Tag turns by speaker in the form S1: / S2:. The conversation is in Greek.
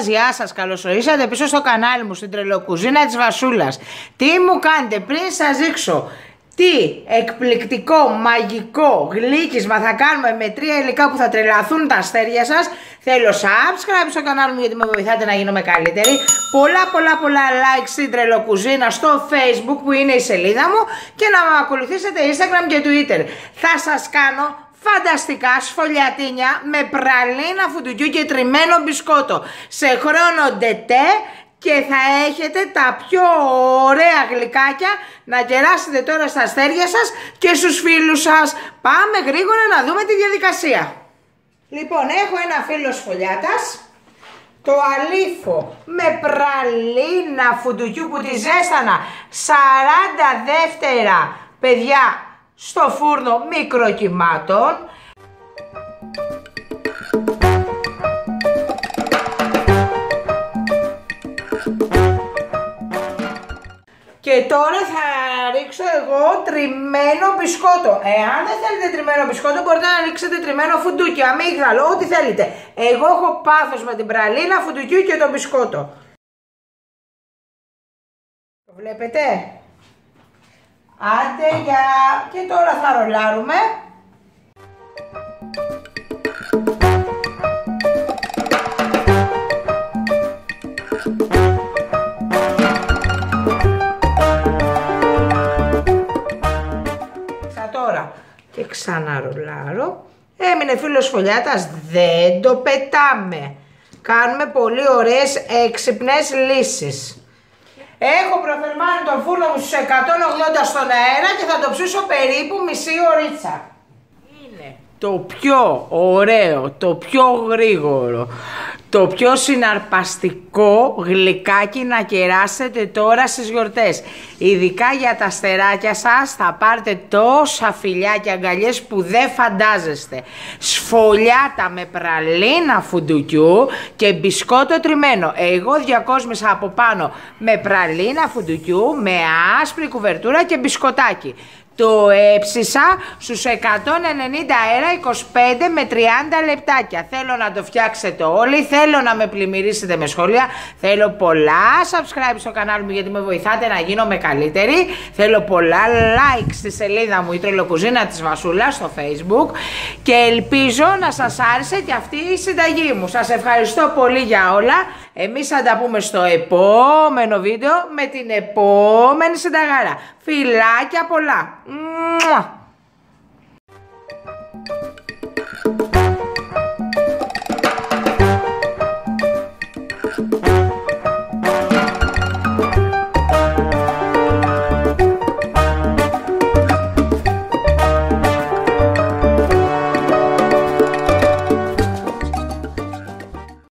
S1: γεια σας, καλώς ορίσατε πίσω στο κανάλι μου, στην τρελοκουζίνα της Βασούλας. Τι μου κάνετε πριν σας δείξω τι εκπληκτικό, μαγικό γλύκισμα θα κάνουμε με 3 υλικά που θα τρελαθούν τα αστέρια σας. Θέλω subscribe στο κανάλι μου γιατί με βοηθάτε να γίνομαι καλύτερη. Πολλά like στην τρελοκουζίνα στο Facebook που είναι η σελίδα μου και να με ακολουθήσετε Instagram και Twitter. Θα σας κάνω φανταστικά σφολιατίνια με πραλίνα φουντουκιού και τριμμένο μπισκότο σε χρόνο ντετέ και θα έχετε τα πιο ωραία γλυκάκια να κεράσετε τώρα στα αστέρια σας και στους φίλους σας. Πάμε γρήγορα να δούμε τη διαδικασία. Λοιπόν, έχω ένα φύλλο σφολιάτας, το αλήφω με πραλίνα φουντουκιού που τη ζέστανα 40 δεύτερα, παιδιά, στο φούρνο μικροκυμάτων. Και τώρα θα ρίξω εγώ τριμμένο μπισκότο. Εάν δεν θέλετε τριμμένο μπισκότο μπορείτε να ρίξετε τριμμένο φουντούκι, αμύγδαλο, ό,τι θέλετε. Εγώ έχω πάθος με την πραλίνα φουντουκιού και το μπισκότο. Το βλέπετε? Άντε για... Και τώρα θα ρολάρουμε. Τώρα και ξαναρολάρω. Έμεινε φύλλος φωλιάτας, δεν το πετάμε. Κάνουμε πολύ ωραίες έξυπνες λύσεις. Έχω προθερμάνει τον φούρνο μου στους 180 στον αέρα και θα το ψήσω περίπου μισή ωρίτσα. Είναι το πιο ωραίο, το πιο γρήγορο, το πιο συναρπαστικό γλυκάκι να κεράσετε τώρα στις γιορτές. Ειδικά για τα αστεράκια σας θα πάρετε τόσα φιλιά και αγκαλιές που δεν φαντάζεστε. Σφολιάτα με πραλίνα φουντουκιού και μπισκότο τριμμένο. Εγώ διακόσμησα από πάνω με πραλίνα φουντουκιού, με άσπρη κουβερτούρα και μπισκοτάκι. Το έψισα στους 190 αέρα 25 με 30 λεπτάκια. Θέλω να το φτιάξετε όλοι, θέλω να με πλημμυρίσετε με σχόλια. Θέλω πολλά subscribe στο κανάλι μου γιατί με βοηθάτε να γίνομαι καλύτερη. Θέλω πολλά like στη σελίδα μου η τρελοκουζίνα της Βασούλας στο Facebook. Και ελπίζω να σας άρεσε και αυτή η συνταγή μου. Σας ευχαριστώ πολύ για όλα. Εμείς θα τα πούμε στο επόμενο βίντεο με την επόμενη συνταγάρα. Φιλάκια πολλά!